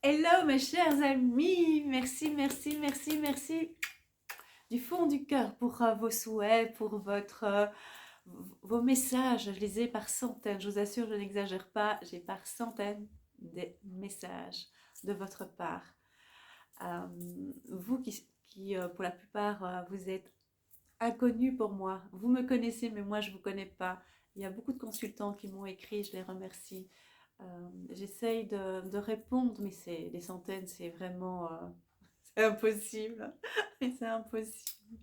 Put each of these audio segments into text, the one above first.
Hello mes chers amis, merci, merci, merci, merci du fond du cœur pour vos souhaits, pour vos messages. Je les ai par centaines, je vous assure, je n'exagère pas, j'ai par centaines des messages de votre part. Euh, vous qui, pour la plupart, vous êtes inconnus pour moi. Vous me connaissez, mais moi je ne vous connais pas. Il y a beaucoup de consultants qui m'ont écrit, je les remercie. J'essaye de répondre, mais c'est des centaines, c'est vraiment c'est impossible. C'est impossible.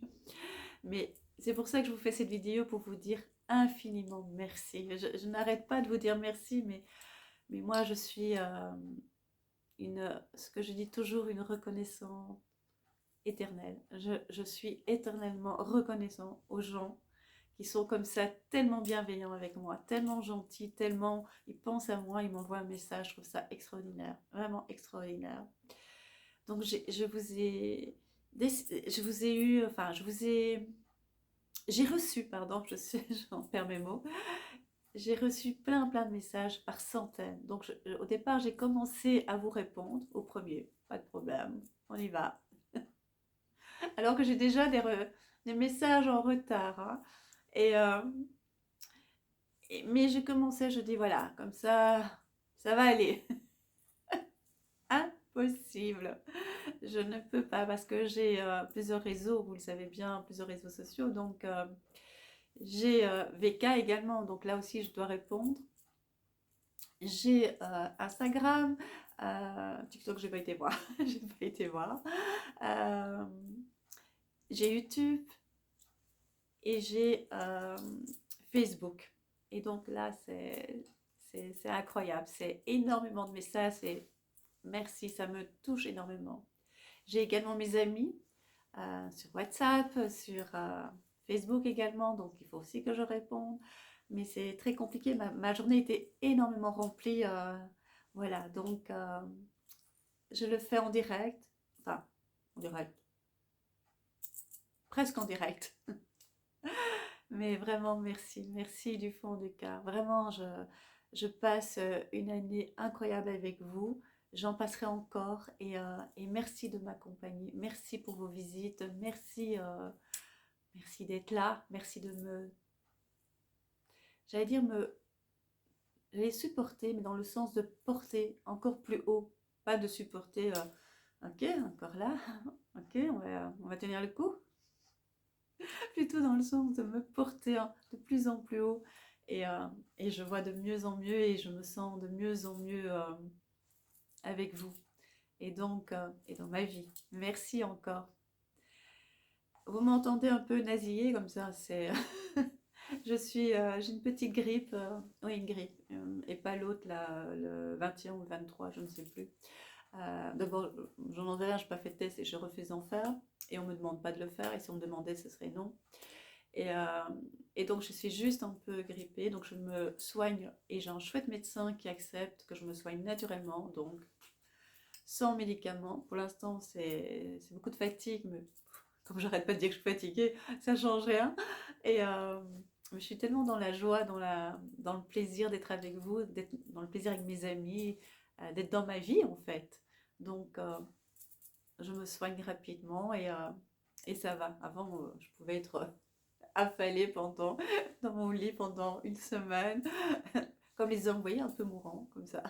Mais c'est pour ça que je vous fais cette vidéo pour vous dire infiniment merci. Je n'arrête pas de vous dire merci, mais moi je suis ce que je dis toujours, une reconnaissante éternelle. Je suis éternellement reconnaissant aux gens qui sont comme ça, tellement bienveillants avec moi, tellement gentils, tellement ils pensent à moi, ils m'envoient un message, je trouve ça extraordinaire, vraiment extraordinaire. Donc je vous ai eu, enfin j'ai reçu, pardon, j'en perds mes mots, j'ai reçu plein de messages par centaines. Donc au départ j'ai commencé à vous répondre au premier, pas de problème, on y va. Alors que j'ai déjà des messages en retard, hein. Et, euh, mais je commençais, je dis voilà, comme ça va aller. Impossible. Je ne peux pas parce que j'ai plusieurs réseaux, vous le savez bien, plusieurs réseaux sociaux. Donc j'ai VK également, donc là aussi je dois répondre. J'ai Instagram, TikTok, j'ai pas été voir. J'ai pas été voir. Euh, j'ai YouTube et j'ai Facebook. Et donc là, c'est incroyable. C'est énormément de messages. Merci, ça me touche énormément. J'ai également mes amis sur WhatsApp, sur Facebook également, donc il faut aussi que je réponde. Mais c'est très compliqué, ma journée était énormément remplie. Voilà, donc je le fais en direct, enfin en direct, presque en direct. Mais vraiment, merci, merci du fond du cœur. Vraiment, je passe une année incroyable avec vous. J'en passerai encore et merci de m'accompagner. Merci pour vos visites. Merci, merci d'être là. Merci de j'allais dire j'allais supporter, mais dans le sens de porter encore plus haut. Pas de supporter, ok, encore là, ok, on va tenir le coup. Plutôt dans le sens de me porter de plus en plus haut et je vois de mieux en mieux et je me sens de mieux en mieux avec vous et dans ma vie. Merci encore. Vous m'entendez un peu nasiller comme ça, c'est j'ai une petite grippe, oui une grippe, et pas l'autre là, le 21 ou le 23, je ne sais plus. D'abord, j'en ai rien, je n'ai pas fait de test et je refuse d'en faire. Et on ne me demande pas de le faire. Et si on me demandait, ce serait non. Et, euh, et donc, je suis juste un peu grippée. Donc, je me soigne. Et j'ai un chouette médecin qui accepte que je me soigne naturellement. Donc, sans médicaments. Pour l'instant, c'est beaucoup de fatigue. Mais comme j'arrête pas de dire que je suis fatiguée, ça change rien. Et je suis tellement dans la joie, dans le plaisir d'être avec vous, d'être dans le plaisir avec mes amis, d'être dans ma vie en fait. Donc, je me soigne rapidement et ça va. Avant, je pouvais être affalée dans mon lit pendant une semaine, comme les hommes, vous voyez, un peu mourant, comme ça.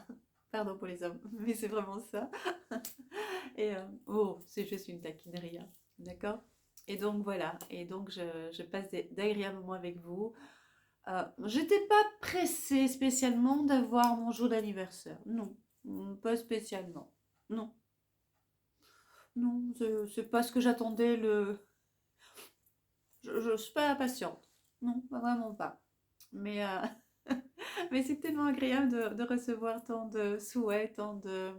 Pardon pour les hommes, mais c'est vraiment ça. Et oh, c'est juste une taquinerie, hein. D'accord? Et donc voilà, et donc je passe d'agréables moments avec vous. J'étais pas pressée spécialement d'avoir mon jour d'anniversaire. Non, pas spécialement. Non, non, c'est pas ce que j'attendais. Je suis pas impatiente. Non, vraiment pas. Mais, mais c'est tellement agréable de recevoir tant de souhaits, tant de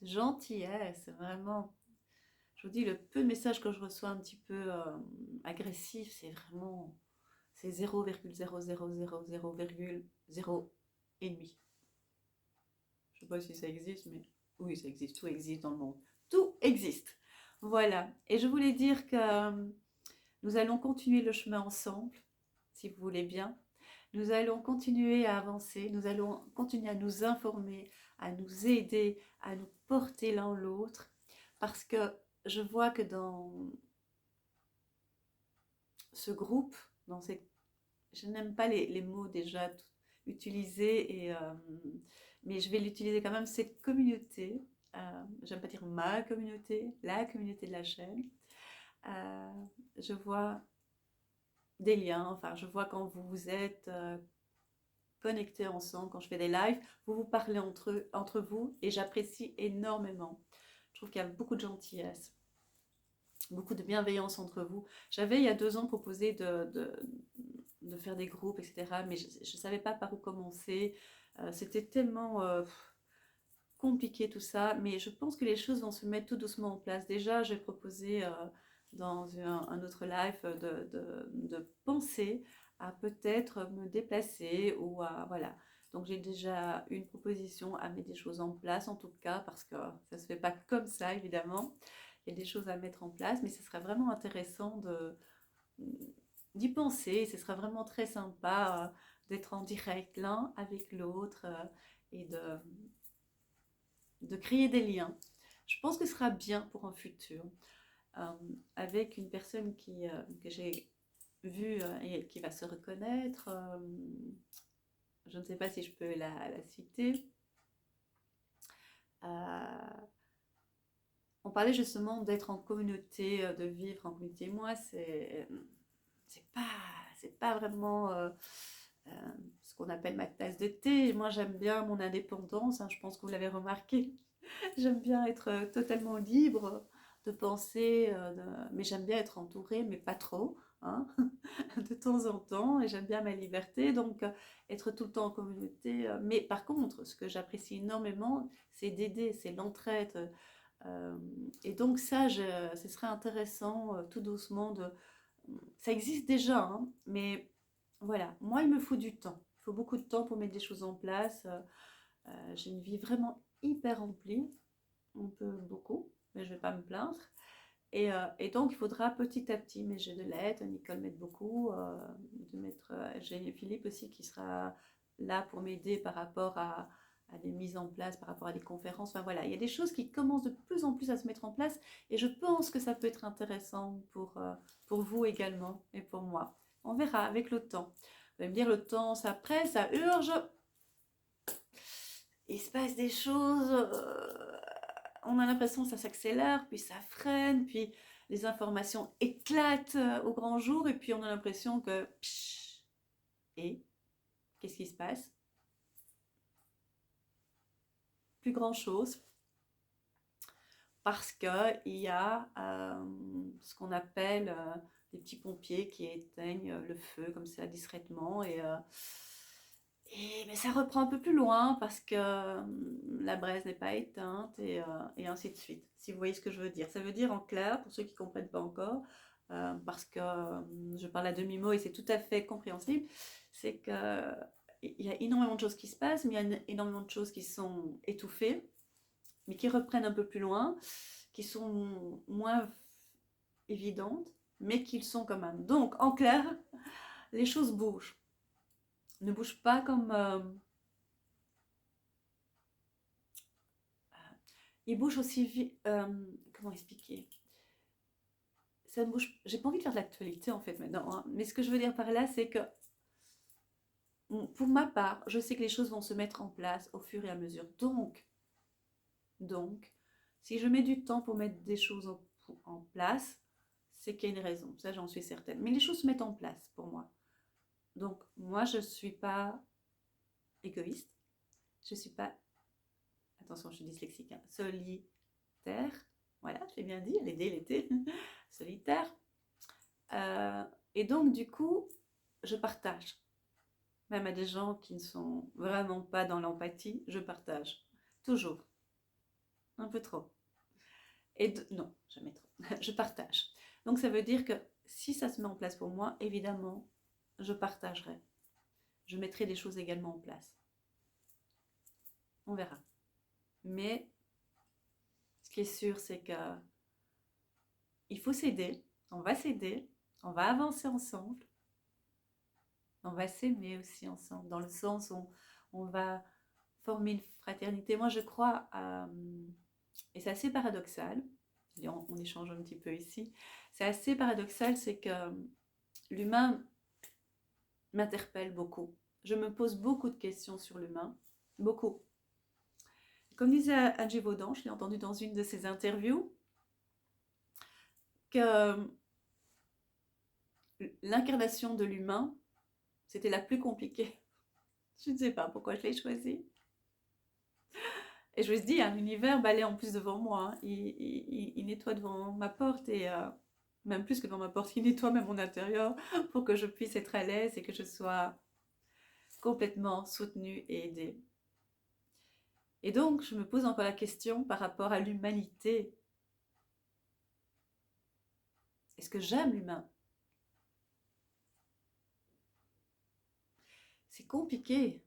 gentillesse, vraiment. Je vous dis, le peu de messages que je reçois un petit peu agressifs, c'est vraiment, c'est 0,00000,0 et demi. Je sais pas si ça existe, mais oui, ça existe, tout existe dans le monde. Tout existe. Voilà. Et je voulais dire que nous allons continuer le chemin ensemble, si vous voulez bien. Nous allons continuer à avancer, nous allons continuer à nous informer, à nous aider, à nous porter l'un l'autre, parce que je vois que dans ce groupe, je n'aime pas les mots déjà utilisés, mais je vais l'utiliser quand même, cette communauté, j'aime pas dire ma communauté, la communauté de la chaîne, euh, je vois des liens, enfin je vois quand vous vous êtes connectés ensemble, quand je fais des lives, vous vous parlez entre vous et j'apprécie énormément. Je trouve qu'il y a beaucoup de gentillesse, beaucoup de bienveillance entre vous. J'avais il y a 2 ans proposé de faire des groupes, etc. Mais je ne savais pas par où commencer. C'était tellement compliqué tout ça. Mais je pense que les choses vont se mettre tout doucement en place. Déjà, j'ai proposé dans un autre live de penser à peut-être me déplacer ou à... Voilà. Donc j'ai déjà une proposition à mettre des choses en place, en tout cas, parce que ça ne se fait pas comme ça, évidemment. Il y a des choses à mettre en place, mais ce serait vraiment intéressant d'y penser. Ce serait vraiment très sympa d'être en direct l'un avec l'autre et de créer des liens. Je pense que ce sera bien pour un futur. Euh, avec une personne que j'ai vue et qui va se reconnaître. Je ne sais pas si je peux la citer. Euh, on parlait justement d'être en communauté, de vivre en communauté. Moi, c'est pas, c'est pas vraiment euh, ce qu'on appelle ma tasse de thé. Moi, j'aime bien mon indépendance, hein, je pense que vous l'avez remarqué. J'aime bien être totalement libre de penser, mais j'aime bien être entourée, mais pas trop, hein, de temps en temps, et j'aime bien ma liberté, donc être tout le temps en communauté. Mais par contre, ce que j'apprécie énormément, c'est d'aider, c'est l'entraide. euh, et donc ça, ce serait intéressant, tout doucement, ça existe déjà, hein, mais voilà, moi, il me faut du temps. Il faut beaucoup de temps pour mettre des choses en place. J'ai une vie vraiment hyper remplie, un peu beaucoup, mais je ne vais pas me plaindre. Et donc, il faudra petit à petit, mais j'ai de l'aide, Nicole m'aide beaucoup, j'ai Philippe aussi qui sera là pour m'aider par rapport à des mises en place, par rapport à des conférences. Enfin voilà, il y a des choses qui commencent de plus en plus à se mettre en place et je pense que ça peut être intéressant pour vous également et pour moi. On verra avec le temps. Vous allez me dire, le temps, ça presse, ça urge. Il se passe des choses, on a l'impression que ça s'accélère, puis ça freine, puis les informations éclatent au grand jour, et puis on a l'impression que... Psh, et qu'est-ce qui se passe? Plus grand-chose, parce qu'il y a ce qu'on appelle des petits pompiers qui éteignent le feu comme ça discrètement, mais ça reprend un peu plus loin parce que la braise n'est pas éteinte et ainsi de suite. Si vous voyez ce que je veux dire. Ça veut dire en clair, pour ceux qui ne comprennent pas encore, parce que je parle à demi-mot et c'est tout à fait compréhensible, c'est qu'il y a énormément de choses qui se passent, mais il y a énormément de choses qui sont étouffées, mais qui reprennent un peu plus loin, qui sont moins évidentes, mais qui le sont quand même. Donc, en clair, les choses bougent. Ne bougent pas comme... il bouge aussi vite. Comment expliquer? Ça bouge. J'ai pas envie de faire de l'actualité en fait maintenant, hein. Mais ce que je veux dire par là, c'est que pour ma part, je sais que les choses vont se mettre en place au fur et à mesure. Donc, si je mets du temps pour mettre des choses en place, c'est qu'il y a une raison. Ça, j'en suis certaine. Mais les choses se mettent en place pour moi. Donc, moi, je ne suis pas égoïste. Je ne suis pas, attention, je suis dyslexique, hein, solitaire. Voilà, je l'ai bien dit, l'été, solitaire. Et donc, du coup, je partage. Même à des gens qui ne sont vraiment pas dans l'empathie, je partage. Toujours. Un peu trop. Non, jamais trop. Je partage. Donc, ça veut dire que si ça se met en place pour moi, évidemment, je partagerai. Je mettrai des choses également en place. On verra. Mais ce qui est sûr, c'est que il faut s'aider. On va s'aider. On va avancer ensemble. on va s'aimer aussi ensemble, dans le sens où on va former une fraternité. Moi, je crois, et c'est assez paradoxal, on échange un petit peu ici, c'est assez paradoxal, c'est que l'humain m'interpelle beaucoup. Je me pose beaucoup de questions sur l'humain, beaucoup. Comme disait Angie Vaudan, je l'ai entendu dans une de ses interviews, que l'incarnation de l'humain, c'était la plus compliquée. Je ne sais pas pourquoi je l'ai choisie. Et je me suis dit, l'univers balaye en plus devant moi. Hein. Il nettoie devant ma porte et même plus que devant ma porte, il nettoie même mon intérieur pour que je puisse être à l'aise et que je sois complètement soutenue et aidée. Et donc, je me pose encore la question par rapport à l'humanité. Est-ce que j'aime l'humain? C'est compliqué.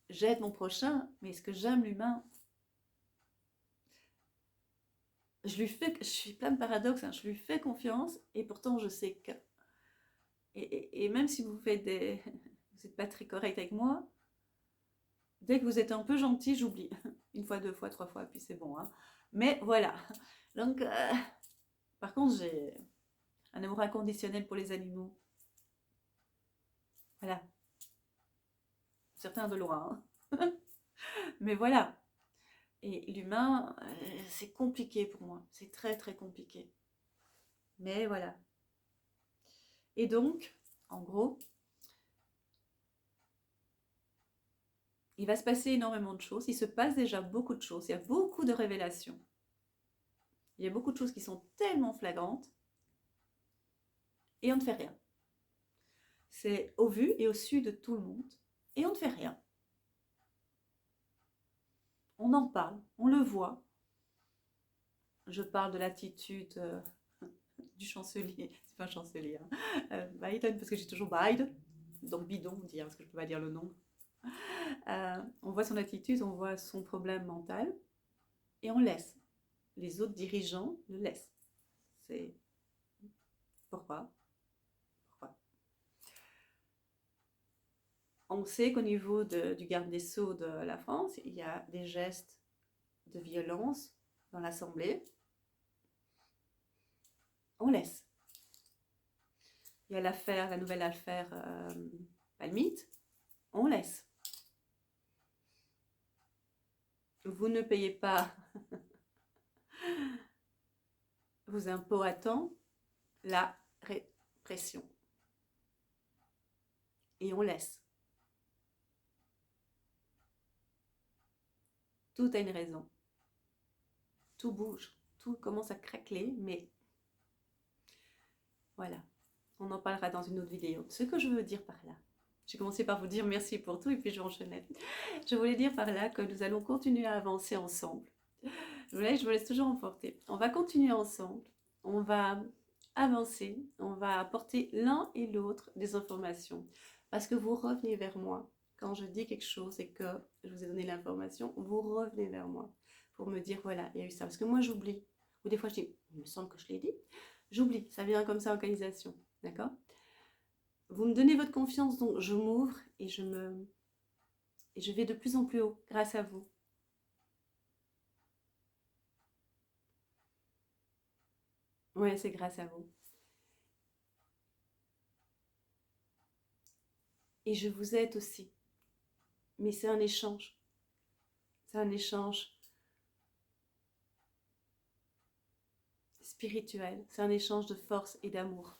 J'aide mon prochain, mais est-ce que j'aime l'humain? Je suis plein de paradoxes, hein, je lui fais confiance et pourtant je sais que. Et même si vous faites des. Vous n'êtes pas très correct avec moi, dès que vous êtes un peu gentil, j'oublie. Une fois, deux fois, trois fois, puis c'est bon. Hein. Mais voilà. Donc, par contre, j'ai un amour inconditionnel pour les animaux. Voilà. Certains de loin. Hein. Mais voilà. Et l'humain, c'est compliqué pour moi. C'est très, très compliqué. Mais voilà. Et donc, en gros, il va se passer énormément de choses. Il se passe déjà beaucoup de choses. Il y a beaucoup de révélations. Il y a beaucoup de choses qui sont tellement flagrantes. Et on ne fait rien. C'est au vu et au su de tout le monde. Et on ne fait rien. On en parle, on le voit. Je parle de l'attitude du chancelier. C'est pas un chancelier. Hein. Biden, parce que j'ai toujours Biden. Donc bidon, on dit, parce que je ne peux pas dire le nom. On voit son attitude, on voit son problème mental. Et on laisse. Les autres dirigeants le laissent. C'est... Pourquoi? On sait qu'au niveau du garde des Sceaux de la France, il y a des gestes de violence dans l'Assemblée. On laisse. Il y a l'affaire, la nouvelle affaire Palmite. On laisse. Vous ne payez pas vos impôts à temps, la répression. Et on laisse. Tout a une raison. Tout bouge. Tout commence à craqueler, mais voilà. On en parlera dans une autre vidéo. Ce que je veux dire par là, j'ai commencé par vous dire merci pour tout et puis je enchaînais. Je voulais dire par là que nous allons continuer à avancer ensemble. Je vous laisse toujours emporter. On va continuer ensemble. On va avancer. On va apporter l'un et l'autre des informations. Parce que vous revenez vers moi. Quand je dis quelque chose et que je vous ai donné l'information, vous revenez vers moi pour me dire voilà, il y a eu ça. Parce que moi j'oublie. Ou des fois je dis, il me semble que je l'ai dit. J'oublie. Ça vient comme ça en canalisation. D'accord? Vous me donnez votre confiance, donc je m'ouvre et je vais de plus en plus haut grâce à vous. Ouais, c'est grâce à vous. Et je vous aide aussi. Mais c'est un échange. C'est un échange spirituel. C'est un échange de force et d'amour.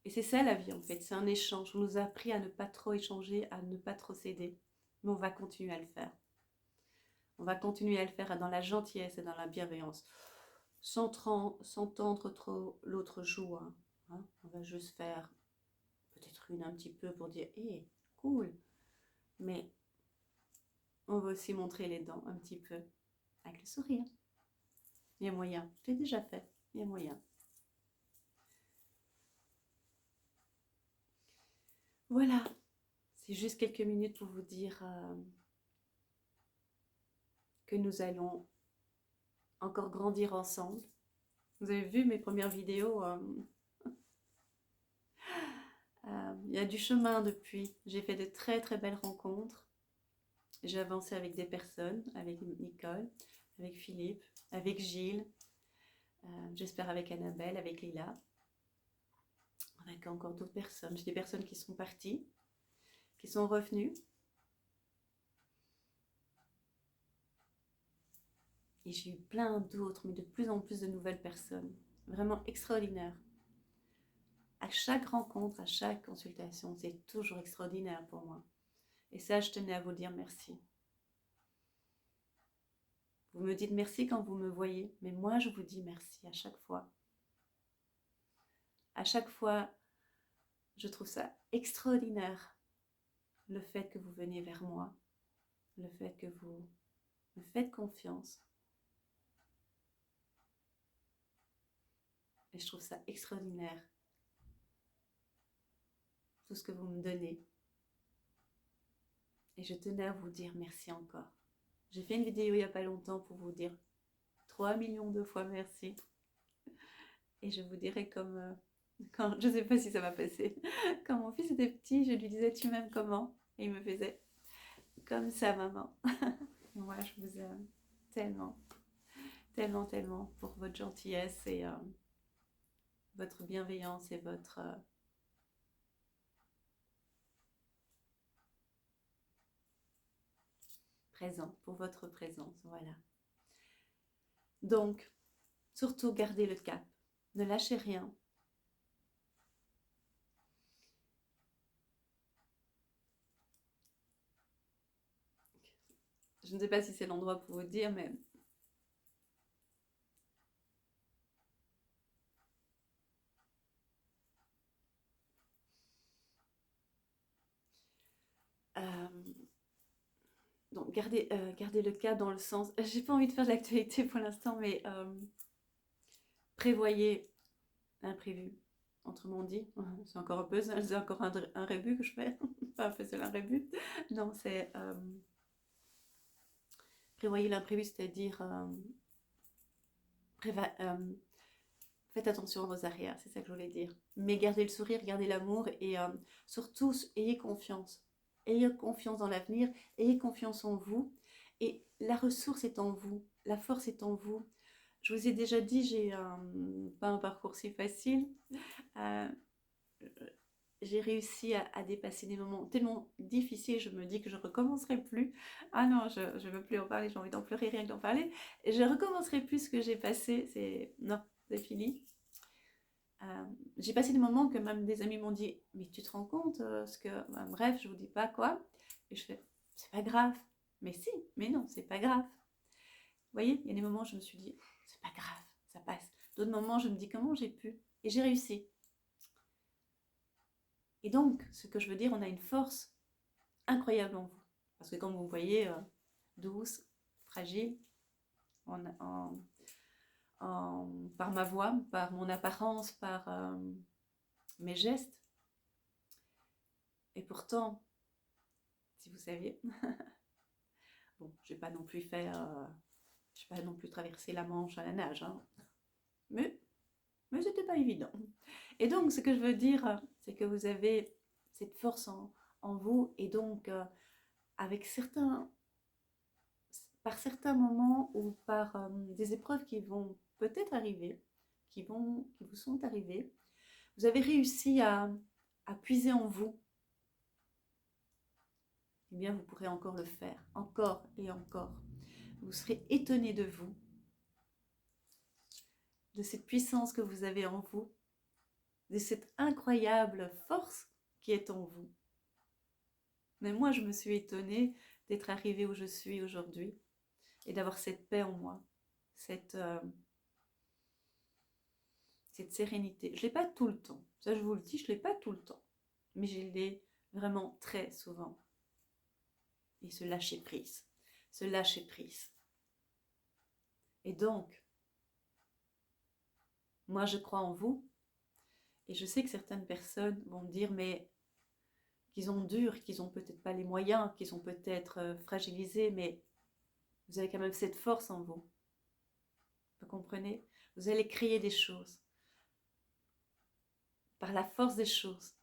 Et c'est ça la vie en fait. C'est un échange. On nous a appris à ne pas trop échanger, à ne pas trop céder. Mais on va continuer à le faire. On va continuer à le faire dans la gentillesse et dans la bienveillance. Sans tendre trop l'autre joue. Hein. On va juste faire peut-être une un petit peu pour dire hé, cool. Mais on va aussi montrer les dents un petit peu avec le sourire. Il y a moyen. Je l'ai déjà fait. Il y a moyen. Voilà. C'est juste quelques minutes pour vous dire que nous allons encore grandir ensemble. Vous avez vu mes premières vidéos, Il y a du chemin depuis. J'ai fait de très très belles rencontres. J'ai avancé avec des personnes, avec Nicole, avec Philippe, avec Gilles, j'espère avec Annabelle, avec Lila, avec encore d'autres personnes. J'ai des personnes qui sont parties, qui sont revenues. Et j'ai eu plein d'autres, mais de plus en plus de nouvelles personnes. Vraiment extraordinaire. À chaque rencontre, à chaque consultation, c'est toujours extraordinaire pour moi. Et ça, je tenais à vous dire merci. Vous me dites merci quand vous me voyez, mais moi, je vous dis merci à chaque fois. À chaque fois, je trouve ça extraordinaire, le fait que vous veniez vers moi, le fait que vous me faites confiance. Et je trouve ça extraordinaire, tout ce que vous me donnez. Et je tenais à vous dire merci encore. J'ai fait une vidéo il n'y a pas longtemps pour vous dire 3 millions de fois merci. Et je vous dirai comme quand, je ne sais pas si ça va passer, quand mon fils était petit, je lui disais tu m'aimes comment? Et il me faisait comme ça maman. Moi je vous aime tellement, tellement, tellement pour votre gentillesse et votre bienveillance et votre présent, pour votre présence, voilà. Donc, surtout gardez le cap, ne lâchez rien. Je ne sais pas si c'est l'endroit pour vous dire, mais donc gardez le cap dans le sens, j'ai pas envie de faire de l'actualité pour l'instant, mais prévoyez l'imprévu. Autrement dit, c'est encore un peu, c'est encore un rébut que je fais, pas un peu seul un rébut. Non, c'est prévoyez l'imprévu, c'est-à-dire faites attention à vos arrières, c'est ça que je voulais dire. Mais gardez le sourire, gardez l'amour et surtout ayez confiance. Ayez confiance dans l'avenir, ayez confiance en vous. Et la ressource est en vous, la force est en vous. Je vous ai déjà dit, j'ai pas un parcours si facile. Euh, j'ai réussi à dépasser des moments tellement difficiles, je me dis que je recommencerai plus. Ah non, je ne veux plus en parler, j'ai envie d'en pleurer rien que d'en parler. Je recommencerai plus ce que j'ai passé, non, c'est fini. J'ai passé des moments que même des amis m'ont dit mais tu te rends compte ce que bref je vous dis pas quoi et je fais c'est pas grave mais si mais non c'est pas grave vous voyez il y a des moments où je me suis dit c'est pas grave ça passe d'autres moments je me dis comment j'ai pu et j'ai réussi et donc ce que je veux dire on a une force incroyable en vous parce que comme vous voyez douce fragile par ma voix par mon apparence par mes gestes. Et pourtant, si vous saviez, bon, je n'ai pas non plus fait, je n'ai pas non plus traversé la Manche à la nage, hein, mais c'était pas évident. Et donc, ce que je veux dire, c'est que vous avez cette force en vous, et donc, avec par certains moments ou par des épreuves qui vont peut-être arriver, qui vous sont arrivées, vous avez réussi à puiser en vous. Eh bien, vous pourrez encore le faire, encore et encore. Vous serez étonné de vous, de cette puissance que vous avez en vous, de cette incroyable force qui est en vous. Mais moi, je me suis étonnée d'être arrivée où je suis aujourd'hui et d'avoir cette paix en moi, cette sérénité. Je ne l'ai pas tout le temps, ça je vous le dis, je ne l'ai pas tout le temps, mais je l'ai vraiment très souvent. Et se lâcher prise, se lâcher prise. Et donc, moi je crois en vous, et je sais que certaines personnes vont me dire, mais qu'ils ont dur, qu'ils n'ont peut-être pas les moyens, qu'ils sont peut-être fragilisés, mais vous avez quand même cette force en vous. Vous comprenez? Vous allez créer des choses par la force des choses.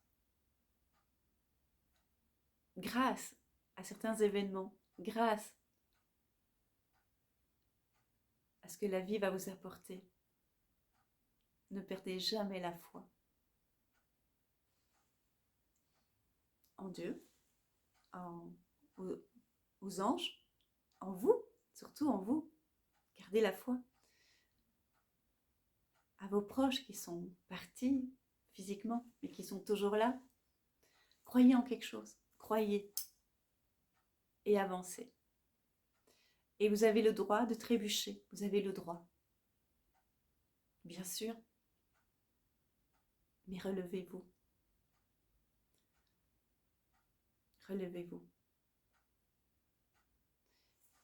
grâce à certains événements, grâce à ce que la vie va vous apporter. Ne perdez jamais la foi en Dieu, aux anges, en vous, surtout en vous. Gardez la foi à vos proches qui sont partis physiquement, mais qui sont toujours là. Croyez en quelque chose, croyez et avancez. Et vous avez le droit de trébucher, vous avez le droit. Bien sûr, mais relevez-vous. Relevez-vous.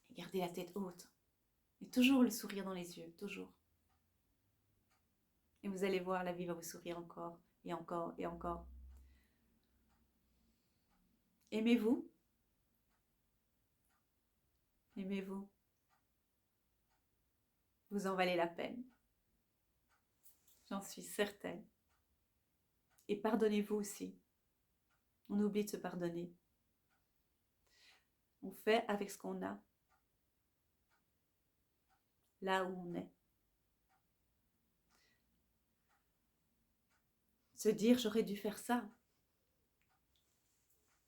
Et gardez la tête haute. Et toujours le sourire dans les yeux, toujours. Et vous allez voir, la vie va vous sourire encore et encore et encore. Aimez-vous. Aimez-vous. Vous en valez la peine. J'en suis certaine. Et pardonnez-vous aussi. On oublie de se pardonner. On fait avec ce qu'on a. Là où on est. Se dire j'aurais dû faire ça.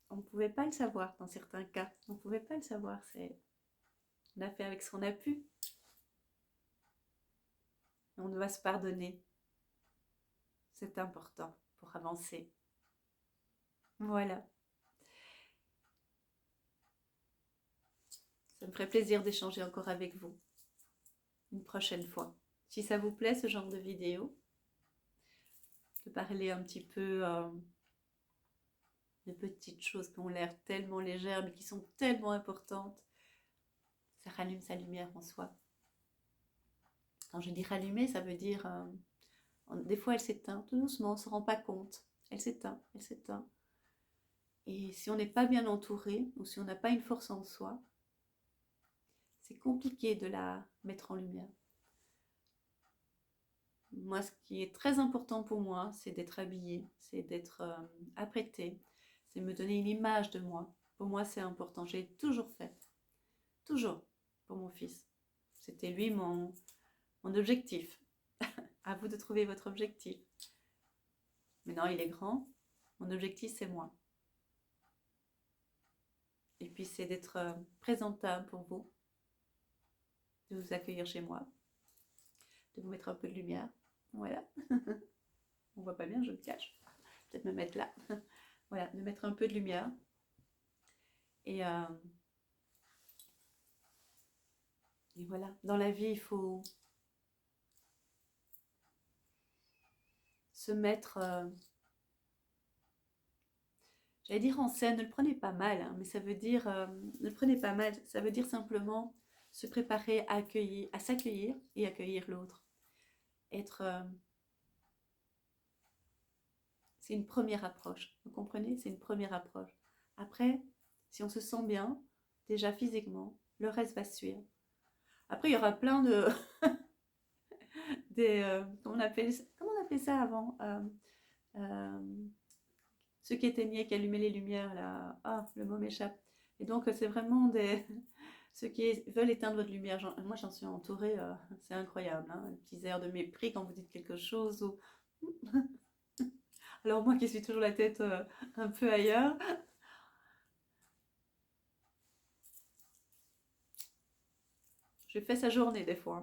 On ne pouvait pas le savoir dans certains cas. On ne pouvait pas le savoir. On a fait avec ce qu'on a pu. On doit se pardonner. C'est important pour avancer. Voilà. Ça me ferait plaisir d'échanger encore avec vous une prochaine fois. Si ça vous plaît, ce genre de vidéo, de parler un petit peu de petites choses qui ont l'air tellement légères, mais qui sont tellement importantes, ça rallume sa lumière en soi. Quand je dis rallumer, ça veut dire... des fois, elle s'éteint tout doucement, on ne se rend pas compte. Elle s'éteint, elle s'éteint. Et si on n'est pas bien entouré, ou si on n'a pas une force en soi, c'est compliqué de la mettre en lumière. Moi, ce qui est très important pour moi, c'est d'être habillée, c'est d'être apprêtée, c'est me donner une image de moi. Pour moi, c'est important. J'ai toujours fait, toujours, pour mon fils. C'était lui mon objectif. À vous de trouver votre objectif. Maintenant, il est grand. Mon objectif, c'est moi. Et puis, c'est d'être présentable pour vous, de vous accueillir chez moi, de vous mettre un peu de lumière. Voilà. On voit pas bien, je me cache. Peut-être me mettre là. Voilà, de mettre un peu de lumière. Et voilà, dans la vie, il faut se mettre, j'allais dire en scène, ne le prenez pas mal, hein, mais ça veut dire, ne le prenez pas mal, ça veut dire simplement se préparer à accueillir, à s'accueillir et accueillir l'autre. C'est une première approche, vous comprenez? C'est une première approche. Après, si on se sent bien, déjà physiquement, le reste va suivre. Après, il y aura plein de... comment on appelait ça avant ceux qui éteignaient, qui allumaient les lumières, là. Ah, le mot m'échappe. Et donc, c'est vraiment ceux qui veulent éteindre votre lumière. Moi, j'en suis entourée, c'est incroyable. Hein, les petits airs de mépris quand vous dites quelque chose. Ou... Alors, moi qui suis toujours la tête un peu ailleurs. Je fais sa journée des fois.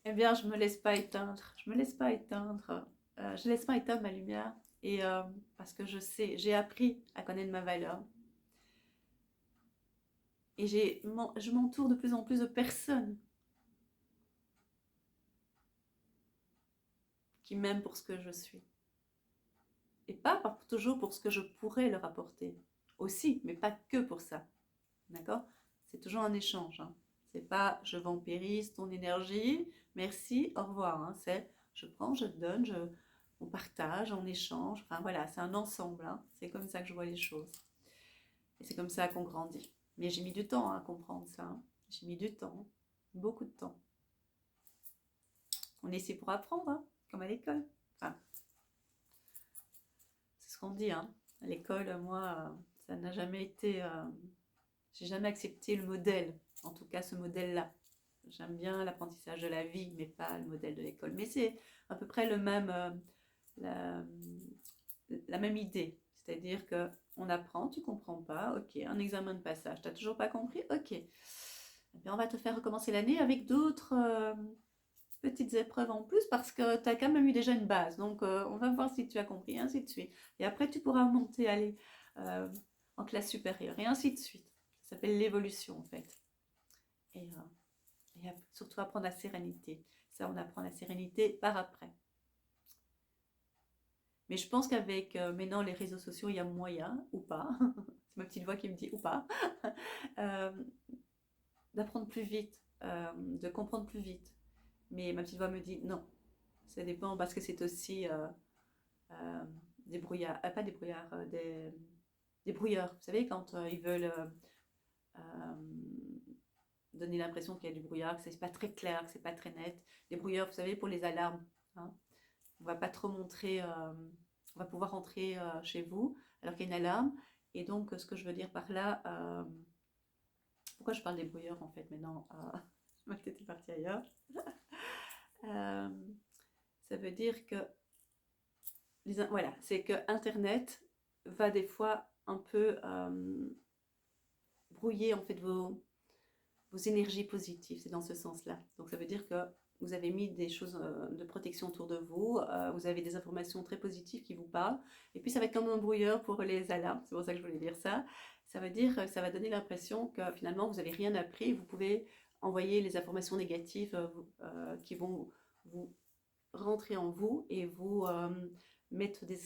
Eh bien, je me laisse pas éteindre. Je me laisse pas éteindre. Je laisse pas éteindre ma lumière. Et parce que je sais, j'ai appris à connaître ma valeur. Et je m'entoure de plus en plus de personnes qui m'aiment pour ce que je suis. Et pas toujours pour ce que je pourrais leur apporter. Aussi, mais pas que pour ça. D'accord? C'est toujours un échange. Hein. C'est pas je vampirise ton énergie, merci, au revoir. Hein. C'est je prends, je donne, on partage, on échange. Enfin voilà, c'est un ensemble. Hein. C'est comme ça que je vois les choses. Et c'est comme ça qu'on grandit. Mais j'ai mis du temps à comprendre ça. Hein. J'ai mis du temps. Beaucoup de temps. On est ici pour apprendre, hein, comme à l'école. Enfin, c'est ce qu'on dit. Hein. L'école, moi, ça n'a jamais été... j'ai jamais accepté le modèle, en tout cas ce modèle-là. J'aime bien l'apprentissage de la vie, mais pas le modèle de l'école. Mais c'est à peu près le même, la, la même idée. C'est-à-dire que on apprend, tu comprends pas, ok, un examen de passage, tu n'as toujours pas compris, ok. Eh bien, on va te faire recommencer l'année avec d'autres petites épreuves en plus parce que tu as quand même eu déjà une base. Donc, on va voir si tu as compris, ainsi de suite. Et après, tu pourras monter, aller euh, en classe supérieure, et ainsi de suite. Ça s'appelle l'évolution, en fait. Et surtout apprendre la sérénité. Ça, on apprend la sérénité par après. Mais je pense qu'avec maintenant les réseaux sociaux, il y a moyen, ou pas, c'est ma petite voix qui me dit ou pas, euh, d'apprendre plus vite, de comprendre plus vite. Mais ma petite voix me dit non, ça dépend parce que c'est aussi euh, des brouillards, pas des brouillards, des brouilleurs. Vous savez, quand ils veulent euh, donner l'impression qu'il y a du brouillard, que c'est pas très clair, que c'est pas très net. Les brouilleurs, vous savez, pour les alarmes. Hein, on va pas trop montrer, on va pouvoir rentrer chez vous alors qu'il y a une alarme. Et donc, ce que je veux dire par là, pourquoi je parle des brouilleurs en fait maintenant ma tête est partie ailleurs. Euh, ça veut dire que voilà, c'est que Internet va des fois un peu brouiller en fait vos énergies positives, c'est dans ce sens-là. Donc ça veut dire que vous avez mis des choses de protection autour de vous, vous avez des informations très positives qui vous parlent, et puis ça va être comme un brouilleur pour les alarmes, c'est pour ça que je voulais dire ça. Ça veut dire que ça va donner l'impression que finalement vous n'avez rien appris, vous pouvez envoyer les informations négatives qui vont vous rentrer en vous et vous mettre des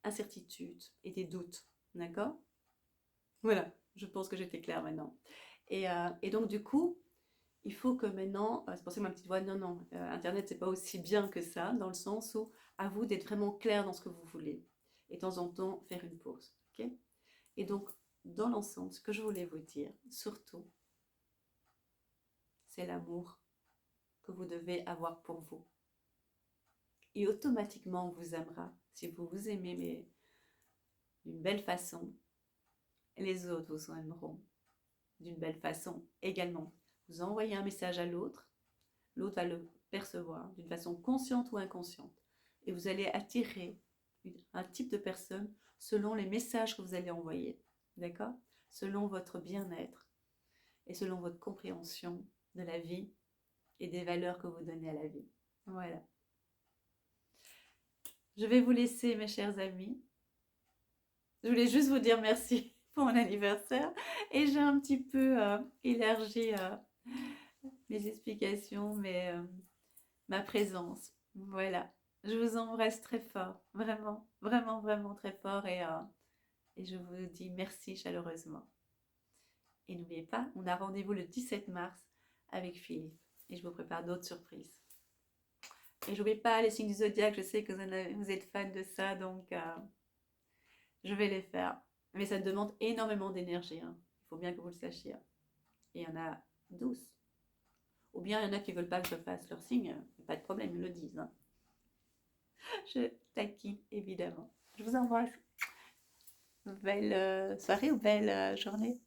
incertitudes et des doutes, d'accord? Voilà, je pense que j'étais claire maintenant. Et donc du coup, il faut que maintenant, c'est pour ça que ma petite voix, non, non, Internet, c'est pas aussi bien que ça, dans le sens où à vous d'être vraiment clair dans ce que vous voulez. Et de temps en temps, faire une pause. Ok. Et donc, dans l'ensemble, ce que je voulais vous dire, surtout, c'est l'amour que vous devez avoir pour vous. Et automatiquement, on vous aimera. Si vous vous aimez, mais d'une belle façon, les autres vous aimeront d'une belle façon également. Vous envoyez un message à l'autre, l'autre va le percevoir d'une façon consciente ou inconsciente. Et vous allez attirer un type de personne selon les messages que vous allez envoyer. D'accord? Selon votre bien-être et selon votre compréhension de la vie et des valeurs que vous donnez à la vie. Voilà. Je vais vous laisser, mes chers amis. Je voulais juste vous dire merci pour mon anniversaire et j'ai un petit peu élargi mes explications, ma présence. Voilà. Je vous embrasse très fort, vraiment, vraiment, vraiment très fort et je vous dis merci chaleureusement. Et n'oubliez pas, on a rendez-vous le 17 mars avec Philippe et je vous prépare d'autres surprises. Et n'oubliez pas les signes du zodiaque, je sais que vous êtes fan de ça, donc je vais les faire. Mais ça demande énormément d'énergie, hein. Il faut bien que vous le sachiez. Et il y en a 12. Ou bien il y en a qui ne veulent pas que je fasse leur signe, pas de problème, ils me le disent. Hein. Je taquine, évidemment. Je vous embrasse. Belle soirée ou belle journée.